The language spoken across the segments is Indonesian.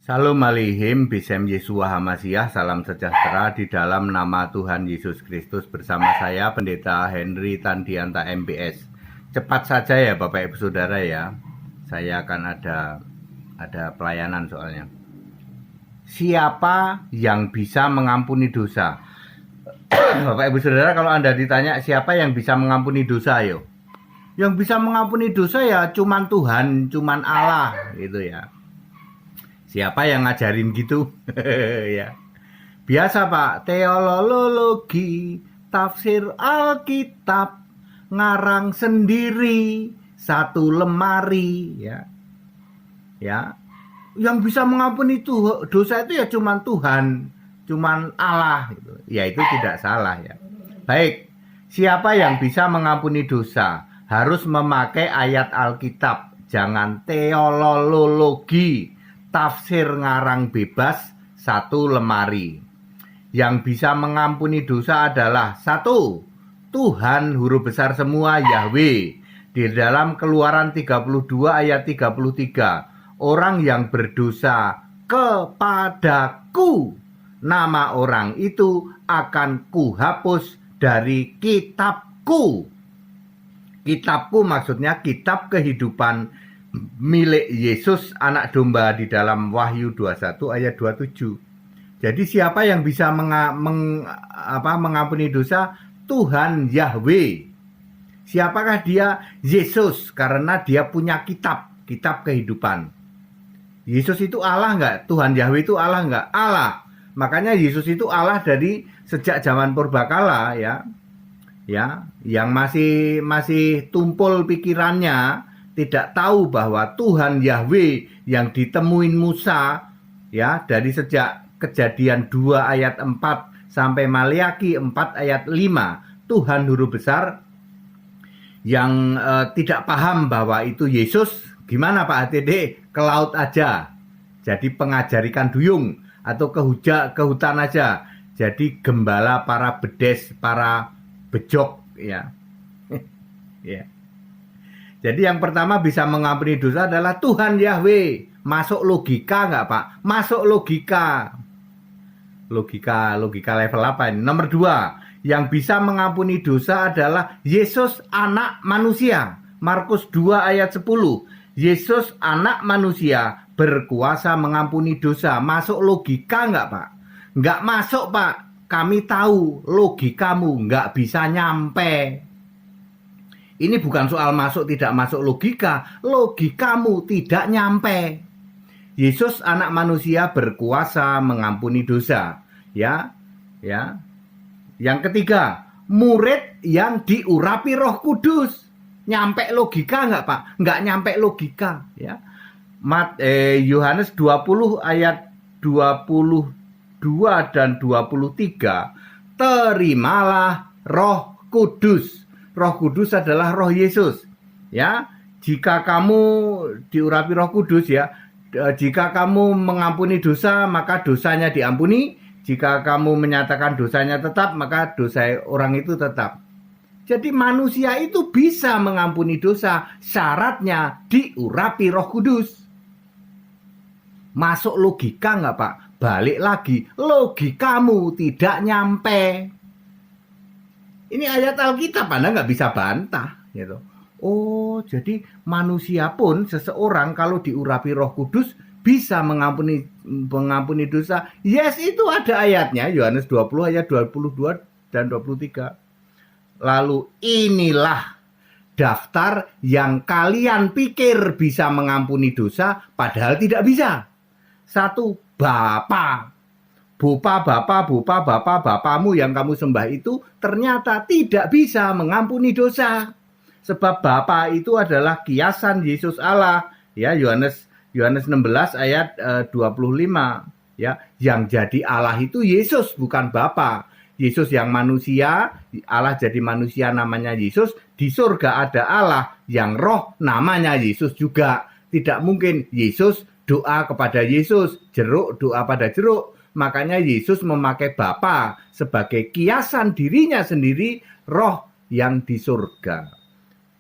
Salam alaikum, Bisem Yesua Hamasiah, salam sejahtera di dalam nama Tuhan Yesus Kristus. Bersama saya Pendeta Henry Tandianta MPS. Cepat saja ya Bapak Ibu Saudara ya, saya akan ada pelayanan soalnya. Siapa yang bisa mengampuni dosa? Bapak Ibu Saudara, kalau Anda ditanya siapa yang bisa mengampuni dosa, yo? Yang bisa mengampuni dosa ya cuman Tuhan, cuman Allah gitu ya. Siapa yang ngajarin gitu? Ya. Biasa Pak, teologi, tafsir Alkitab, ngarang sendiri, satu lemari, ya. Ya. Yang bisa mengampuni itu dosa itu ya cuman Tuhan, cuman Allah gitu. Ya itu tidak salah ya. Baik, siapa yang bisa mengampuni dosa? Harus memakai ayat Alkitab, jangan teologi. Tafsir ngarang bebas, satu lemari. Yang bisa mengampuni dosa adalah satu, Tuhan huruf besar semua Yahweh. Di dalam Keluaran 32 ayat 33, orang yang berdosa kepadaku, nama orang itu akan kuhapus dari kitabku. Kitabku maksudnya kitab kehidupan milik Yesus anak domba di dalam Wahyu 21 ayat 27. Jadi siapa yang bisa mengampuni dosa? Tuhan Yahweh. Siapakah dia? Yesus, karena dia punya kitab kehidupan. Yesus itu Allah enggak? Tuhan Yahweh itu Allah enggak? Allah. Makanya Yesus itu Allah dari sejak zaman purbakala ya. Ya, yang masih tumpul pikirannya, tidak tahu bahwa Tuhan Yahweh yang ditemuin Musa ya dari sejak Kejadian 2 ayat 4 sampai Maliaki 4 ayat 5, Tuhan huruf besar yang tidak paham bahwa itu Yesus. Gimana Pak HTD? Ke laut aja, jadi pengajar ikan duyung, atau ke hutan aja, jadi gembala para bedes, para bejok ya. Ya. Jadi yang pertama bisa mengampuni dosa adalah Tuhan Yahweh. Masuk logika nggak Pak? Masuk logika. Logika level apa ini? Nomor 2, yang bisa mengampuni dosa adalah Yesus anak manusia. Markus 2 ayat 10. Yesus anak manusia berkuasa mengampuni dosa. Masuk logika nggak Pak? Nggak masuk Pak. Kami tahu logikamu nggak bisa nyampe. Ini bukan soal masuk tidak masuk logika. Logikamu tidak nyampe. Yesus anak manusia berkuasa mengampuni dosa. Ya. Yang ketiga, murid yang diurapi Roh Kudus. Nyampe logika enggak Pak? Enggak nyampe logika. Ya. Yohanes 20 ayat 22 dan 23. Terimalah Roh Kudus. Roh Kudus adalah Roh Yesus. Ya, jika kamu diurapi Roh Kudus ya, jika kamu mengampuni dosa, maka dosanya diampuni. Jika kamu menyatakan dosanya tetap, maka dosa orang itu tetap. Jadi manusia itu bisa mengampuni dosa, syaratnya diurapi Roh Kudus. Masuk logika nggak Pak? Balik lagi, logikamu tidak nyampe. Ini ayat Alkitab, Anda nggak bisa bantah gitu. Oh, jadi manusia pun, seseorang kalau diurapi Roh Kudus bisa mengampuni dosa. Yes, itu ada ayatnya, Yohanes 20 ayat 22 dan 23. Lalu inilah daftar yang kalian pikir bisa mengampuni dosa, padahal tidak bisa. 1, Bapa. Bapamu yang kamu sembah itu ternyata tidak bisa mengampuni dosa. Sebab Bapa itu adalah kiasan Yesus Allah. Ya, Yohanes 16 ayat 25. Ya, yang jadi Allah itu Yesus, bukan Bapa. Yesus yang manusia, Allah jadi manusia namanya Yesus. Di surga ada Allah yang roh namanya Yesus juga. Tidak mungkin Yesus doa kepada Yesus, jeruk doa pada jeruk. Makanya Yesus memakai Bapa sebagai kiasan dirinya sendiri, roh yang di surga.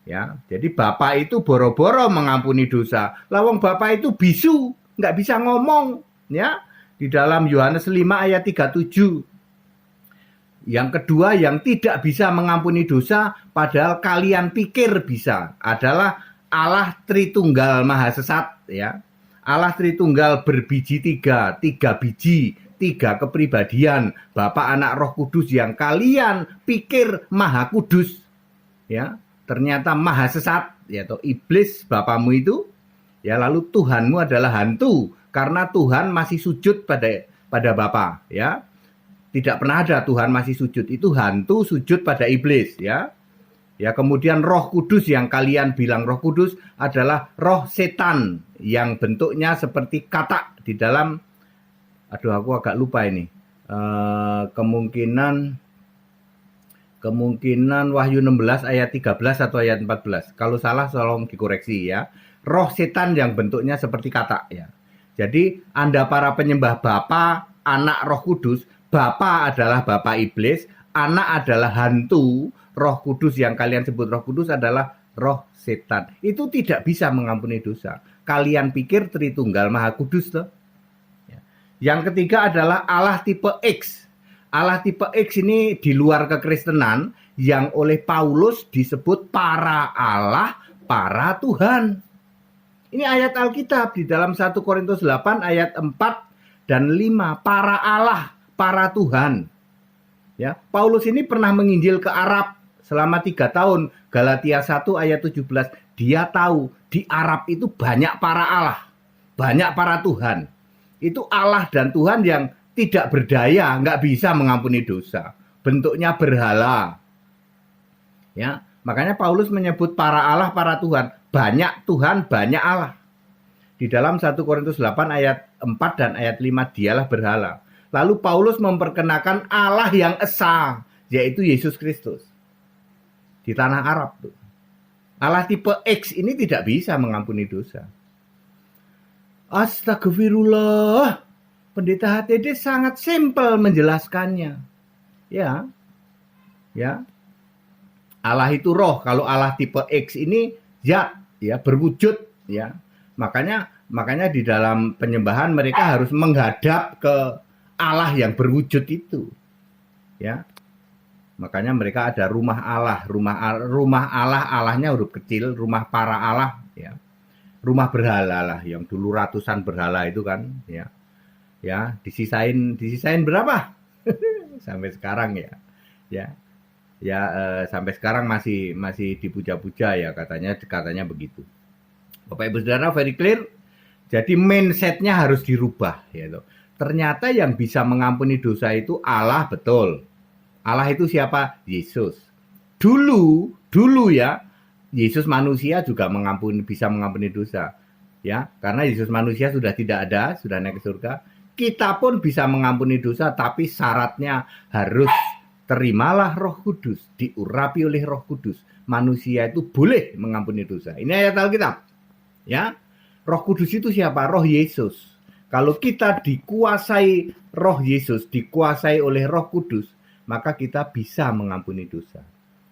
Ya, jadi Bapa itu boro-boro mengampuni dosa. Lawang Bapa itu bisu, nggak bisa ngomong. ya, di dalam Yohanes 5 ayat 37. Yang kedua, yang tidak bisa mengampuni dosa padahal kalian pikir bisa adalah Allah Tritunggal Maha Sesat, ya. Allah Tritunggal berbiji tiga biji, 3 kepribadian, Bapa, Anak, Roh Kudus yang kalian pikir Maha Kudus, ya. Ternyata Maha Sesat, yaitu iblis bapamu itu, ya. Lalu Tuhanmu adalah hantu karena Tuhan masih sujud pada Bapa, ya. Tidak pernah ada Tuhan masih sujud, itu hantu sujud pada iblis, ya. Ya, kemudian Roh Kudus yang kalian bilang Roh Kudus adalah roh setan yang bentuknya seperti katak di dalam, aduh aku agak lupa ini, kemungkinan Wahyu 16 ayat 13 atau ayat 14. Kalau salah tolong dikoreksi, ya. Roh setan yang bentuknya seperti katak, ya. Jadi Anda para penyembah Bapa, Anak, Roh Kudus, Bapa adalah Bapa iblis, Anak adalah hantu, Roh Kudus yang kalian sebut Roh Kudus adalah roh setan. Itu tidak bisa mengampuni dosa. Kalian pikir Tritunggal Maha Kudus toh? Yang ketiga adalah Allah tipe X. Allah tipe X ini di luar kekristenan yang oleh Paulus disebut para Allah, para Tuhan. Ini ayat Alkitab di dalam 1 Korintus 8 ayat 4 dan 5. Para Allah, para Tuhan. Ya, Paulus ini pernah menginjil ke Arab selama 3 tahun. Galatia 1 ayat 17. Dia tahu di Arab itu banyak para Allah, banyak para Tuhan. Itu Allah dan Tuhan yang tidak berdaya, nggak bisa mengampuni dosa. Bentuknya berhala. Ya, makanya Paulus menyebut para Allah, para Tuhan. Banyak Tuhan, banyak Allah. Di dalam 1 Korintus 8 ayat 4 dan ayat 5 dialah berhala. Lalu Paulus memperkenalkan Allah yang esa, yaitu Yesus Kristus. Di tanah Arab tuh. Allah tipe X ini tidak bisa mengampuni dosa. Astagfirullah. Pendeta HTD sangat simpel menjelaskannya. Ya. Ya. Allah itu roh. Kalau Allah tipe X ini zat, ya, berwujud, ya. Makanya di dalam penyembahan mereka harus menghadap ke Allah yang berwujud itu, ya. Makanya mereka ada rumah Allah, rumah Allah, Allahnya huruf kecil, rumah para Allah, ya. Rumah berhala lah, yang dulu ratusan berhala itu kan, ya. Ya, disisain berapa? Sampai sekarang, ya. Ya. Ya, sampai sekarang masih dipuja-puja, ya, katanya begitu. Bapak Ibu Saudara, very clear. Jadi mindset-nya harus dirubah, ya. Ternyata yang bisa mengampuni dosa itu Allah, betul. Allah itu siapa? Yesus. Dulu ya, Yesus manusia juga bisa mengampuni dosa. Ya, karena Yesus manusia sudah tidak ada, sudah naik ke surga. Kita pun bisa mengampuni dosa, tapi syaratnya harus terimalah Roh Kudus, diurapi oleh Roh Kudus. Manusia itu boleh mengampuni dosa. Ini ayat Alkitab. Ya. Roh Kudus itu siapa? Roh Yesus. Kalau kita dikuasai Roh Yesus, dikuasai oleh Roh Kudus, maka kita bisa mengampuni dosa.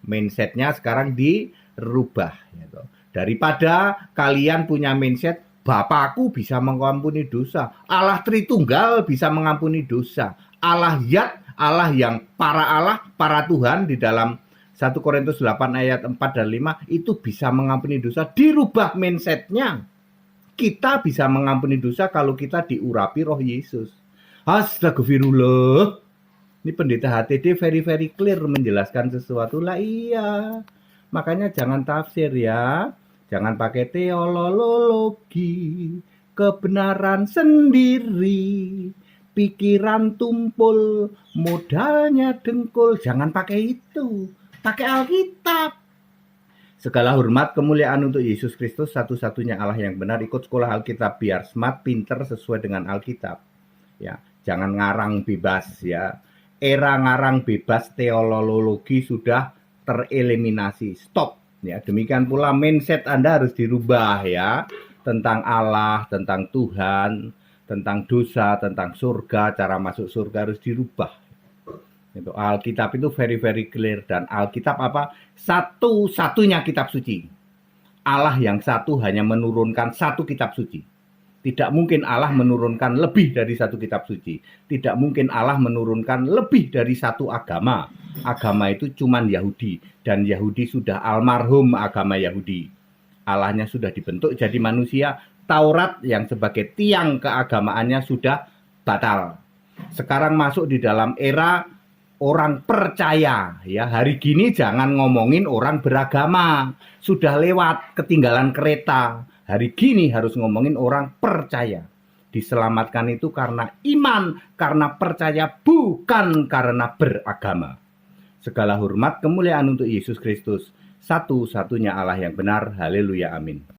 Mindset-nya sekarang dirubah. Gitu. Daripada kalian punya mindset, Bapakku bisa mengampuni dosa. Allah Tritunggal bisa mengampuni dosa. Allah Yat, Allah yang para Allah, para Tuhan di dalam 1 Korintus 8 ayat 4 dan 5 itu bisa mengampuni dosa. Dirubah mindset-nya. Kita bisa mengampuni dosa kalau kita diurapi Roh Yesus. Astagfirullah. Ini pendeta HTD very clear menjelaskan sesuatu lah, iya. Makanya jangan tafsir, ya. Jangan pakai teologi. Kebenaran sendiri. Pikiran tumpul. Modalnya dengkul. Jangan pakai itu. Pakai Alkitab. Segala hormat kemuliaan untuk Yesus Kristus, satu-satunya Allah yang benar. Ikut sekolah Alkitab biar smart, pinter, sesuai dengan Alkitab. Ya, jangan ngarang bebas, ya. Era ngarang bebas teologi sudah tereliminasi. Stop. Ya, demikian pula mindset Anda harus dirubah, ya. Tentang Allah, tentang Tuhan, tentang dosa, tentang surga, cara masuk surga harus dirubah. Itu Alkitab itu very clear, dan Alkitab apa? Satu-satunya kitab suci. Allah yang satu hanya menurunkan satu kitab suci. Tidak mungkin Allah menurunkan lebih dari satu kitab suci. Tidak mungkin Allah menurunkan lebih dari satu agama. Agama itu cuman Yahudi. Dan Yahudi sudah almarhum agama Yahudi. Allahnya sudah dibentuk jadi manusia. Taurat yang sebagai tiang keagamaannya sudah batal. Sekarang masuk di dalam era orang percaya. Ya, hari gini jangan ngomongin orang beragama. Sudah lewat, ketinggalan kereta. Hari gini harus ngomongin orang percaya. Diselamatkan itu karena iman, karena percaya, bukan karena beragama. Segala hormat kemuliaan untuk Yesus Kristus, satu-satunya Allah yang benar. Haleluya, amin.